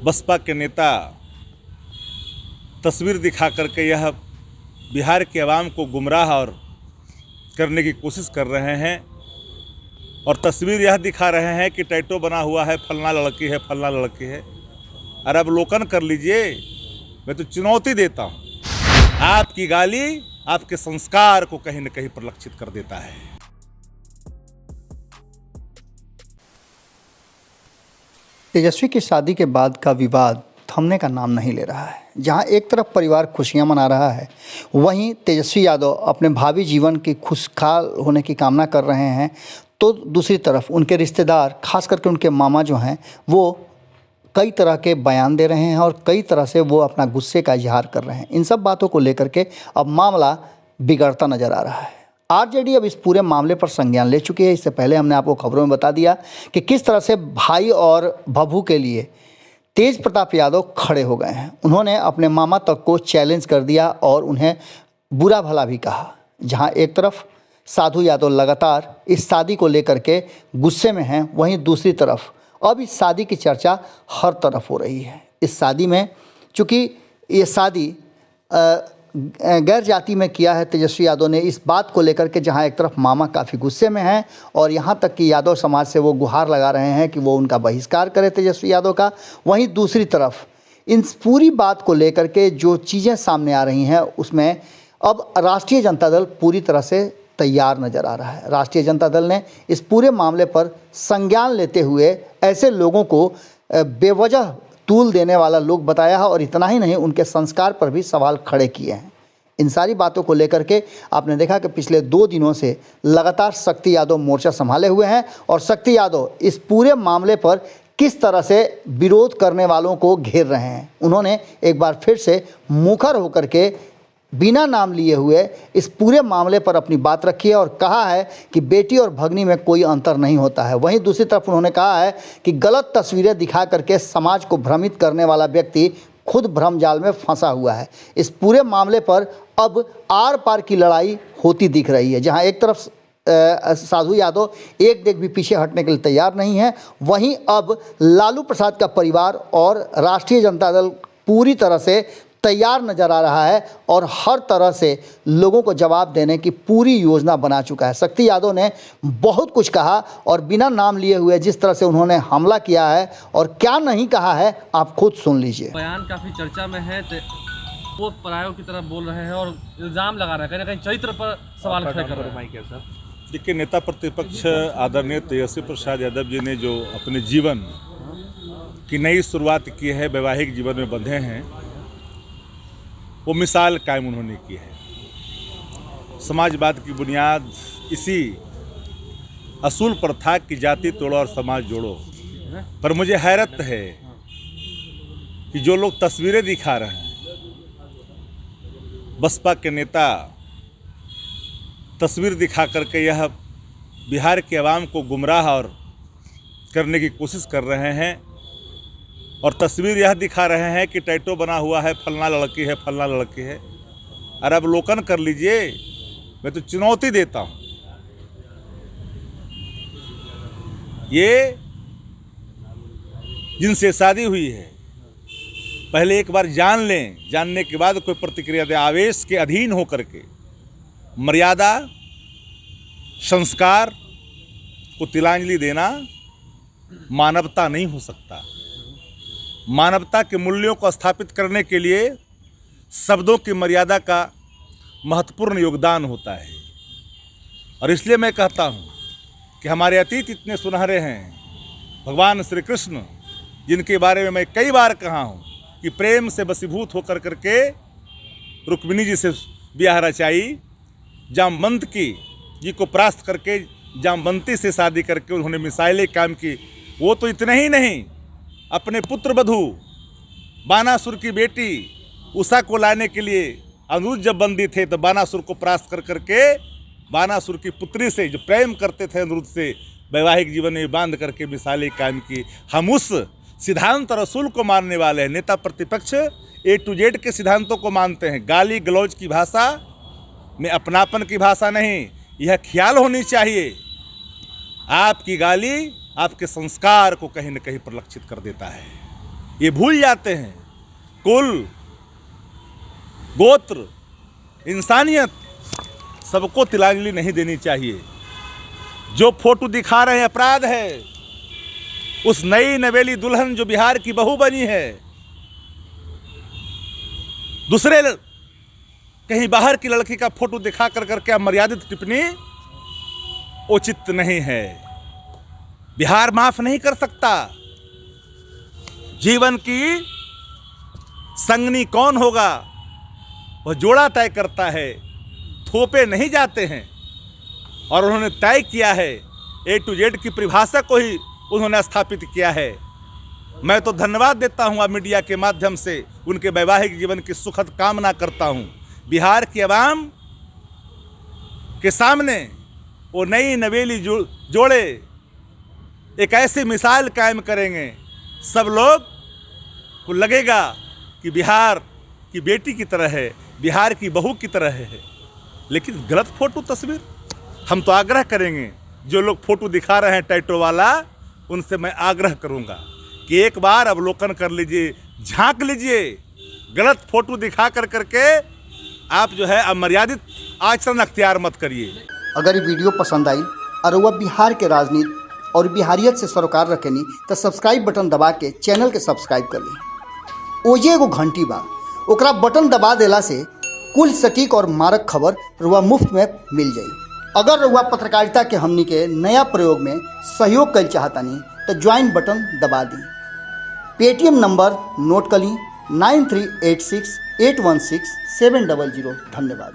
बसपा के नेता तस्वीर दिखा करके यह बिहार के अवाम को गुमराह और करने की कोशिश कर रहे हैं और तस्वीर यह दिखा रहे हैं कि टैटू बना हुआ है, फलना लड़की है, फलना लड़की है। अरे अब अवलोकन कर लीजिए, मैं तो चुनौती देता हूँ। आपकी गाली आपके संस्कार को कहीं न कहीं परिलक्षित कर देता है। तेजस्वी की शादी के बाद का विवाद थमने का नाम नहीं ले रहा है। जहां एक तरफ परिवार खुशियां मना रहा है, वहीं तेजस्वी यादव अपने भावी जीवन की खुशहाल होने की कामना कर रहे हैं, तो दूसरी तरफ उनके रिश्तेदार, खास करके उनके मामा जो हैं, वो कई तरह के बयान दे रहे हैं और कई तरह से वो अपना गुस्से का इजहार कर रहे हैं। इन सब बातों को लेकर के अब मामला बिगड़ता नज़र आ रहा है। आरजेडी अब इस पूरे मामले पर संज्ञान ले चुकी है। इससे पहले हमने आपको खबरों में बता दिया कि किस तरह से भाई और भभू के लिए तेज प्रताप यादव खड़े हो गए हैं। उन्होंने अपने मामा तक को चैलेंज कर दिया और उन्हें बुरा भला भी कहा। जहां एक तरफ साधु यादव लगातार इस शादी को लेकर के गुस्से में हैं, वहीं दूसरी तरफ अब इस शादी की चर्चा हर तरफ हो रही है। इस शादी में, चूँकि ये शादी गैर जाति में किया है तेजस्वी यादव ने, इस बात को लेकर के जहां एक तरफ मामा काफ़ी गुस्से में हैं और यहां तक कि यादव समाज से वो गुहार लगा रहे हैं कि वो उनका बहिष्कार करे तेजस्वी यादव का, वहीं दूसरी तरफ इन पूरी बात को लेकर के जो चीज़ें सामने आ रही हैं, उसमें अब राष्ट्रीय जनता दल पूरी तरह से तैयार नज़र आ रहा है। राष्ट्रीय जनता दल ने इस पूरे मामले पर संज्ञान लेते हुए ऐसे लोगों को बेवजह तूल देने वाला लोग बताया है और इतना ही नहीं, उनके संस्कार पर भी सवाल खड़े किए हैं। इन सारी बातों को लेकर के आपने देखा कि पिछले 2 दिनों से लगातार शक्ति यादव मोर्चा संभाले हुए हैं और शक्ति यादव इस पूरे मामले पर किस तरह से विरोध करने वालों को घेर रहे हैं। उन्होंने एक बार फिर से मुखर होकर के बिना नाम लिए हुए इस पूरे मामले पर अपनी बात रखी है और कहा है कि बेटी और भगनी में कोई अंतर नहीं होता है। वहीं दूसरी तरफ उन्होंने कहा है कि गलत तस्वीरें दिखा करके समाज को भ्रमित करने वाला व्यक्ति खुद भ्रम जाल में फंसा हुआ है। इस पूरे मामले पर अब आर पार की लड़ाई होती दिख रही है। जहां एक तरफ साधु यादव एक डेग भी पीछे हटने के लिए तैयार नहीं है, वहीं अब लालू प्रसाद का परिवार और राष्ट्रीय जनता दल पूरी तरह से तैयार नज़र आ रहा है और हर तरह से लोगों को जवाब देने की पूरी योजना बना चुका है। शक्ति यादव ने बहुत कुछ कहा और बिना नाम लिए हुए जिस तरह से उन्होंने हमला किया है और क्या नहीं कहा है, आप खुद सुन लीजिए। बयान काफ़ी चर्चा में है, वो परायों की तरह बोल रहे हैं और इल्ज़ाम लगा रहे हैं, कहीं ना कहीं चरित्र पर सवाल खड़े कर रहे हैं। देखिए, नेता प्रतिपक्ष आदरणीय तेजस्वी प्रसाद यादव जी ने जो अपने जीवन की नई शुरुआत की है, वैवाहिक जीवन में बंधे हैं, वो मिसाल कायम उन्होंने की है। समाजवाद की बुनियाद इसी असूल पर था कि जाति तोड़ो और समाज जोड़ो। पर मुझे हैरत है कि जो लोग तस्वीरें दिखा रहे हैं, बसपा के नेता तस्वीर दिखा करके यह बिहार के अवाम को गुमराह और करने की कोशिश कर रहे हैं और तस्वीर यह दिखा रहे हैं कि टैटू बना हुआ है, फलना लड़की है, फलना लड़की है। अरे अब अवलोकन कर लीजिए, मैं तो चुनौती देता हूँ। ये जिनसे शादी हुई है, पहले एक बार जान लें, जानने के बाद कोई प्रतिक्रिया दे। आवेश के अधीन होकर के मर्यादा, संस्कार को तिलांजलि देना मानवता नहीं हो सकता। मानवता के मूल्यों को स्थापित करने के लिए शब्दों की मर्यादा का महत्वपूर्ण योगदान होता है और इसलिए मैं कहता हूँ कि हमारे अतीत इतने सुनहरे हैं। भगवान श्री कृष्ण, जिनके बारे में मैं कई बार कहा हूँ कि प्रेम से वशीभूत होकर करके रुक्मिणी जी से ब्याह रचाई, जामवंती जी को परास्त करके जामवंती से शादी करके उन्होंने मिसाइलें काम की। वो तो इतने ही नहीं, अपने पुत्र वधू बानासुर की बेटी उषा को लाने के लिए अनिरुद्ध जब बंदी थे तो बानासुर को परास्त कर करके बानासुर की पुत्री से, जो प्रेम करते थे अनिरुद्ध से, वैवाहिक जीवन में बांध करके मिसालें कायम की। हम उस सिद्धांत रसूल को मानने वाले हैं। नेता प्रतिपक्ष A to Z के सिद्धांतों को मानते हैं। गाली गलौज की भाषा में अपनापन की भाषा नहीं, यह ख्याल होनी चाहिए। आपकी गाली आपके संस्कार को कहीं न कहीं परिलक्षित कर देता है। ये भूल जाते हैं। कुल, गोत्र, इंसानियत सबको तिलांजलि नहीं देनी चाहिए। जो फोटो दिखा रहे हैं अपराध है। उस नई नवेली दुल्हन जो बिहार की बहू बनी है, दूसरे कहीं बाहर की लड़की का फोटो दिखा कर करके मर्यादित टिप्पणी उचित नहीं है। बिहार माफ नहीं कर सकता। जीवन की संगनी कौन होगा वह जोड़ा तय करता है, थोपे नहीं जाते हैं। और उन्होंने तय किया है, A to Z की परिभाषा को ही उन्होंने स्थापित किया है। मैं तो धन्यवाद देता हूँ मीडिया के माध्यम से, उनके वैवाहिक जीवन की सुखद कामना करता हूँ। बिहार की आवाम के सामने वो नई नवेली जोड़े एक ऐसी मिसाल कायम करेंगे, सब लोग को लगेगा कि बिहार की बेटी की तरह है, बिहार की बहू की तरह है। लेकिन गलत फोटो तस्वीर, हम तो आग्रह करेंगे जो लोग फोटो दिखा रहे हैं टैटू वाला, उनसे मैं आग्रह करूंगा कि एक बार अवलोकन कर लीजिए, झांक लीजिए। गलत फोटो दिखा कर करके आप जो है अमर्यादित आचरण अख्तियार मत करिए। अगर ये वीडियो पसंद आई और वह बिहार के राजनीति और बिहारियत से सरोकार रखेनी तो सब्सक्राइब बटन दबा के चैनल के सब्सक्राइब कर ली। ओजे एगो घंटी बा, ओकरा बटन दबा देला से कुल सटीक और मारक खबर रुआ मुफ्त में मिल जाई। अगर रुआ पत्रकारिता के हमनी के नया प्रयोग में सहयोग कर चाहतानी तो ज्वाइन बटन दबा दी। पेटीएम नंबर नोट कर ली 9386816700। धन्यवाद।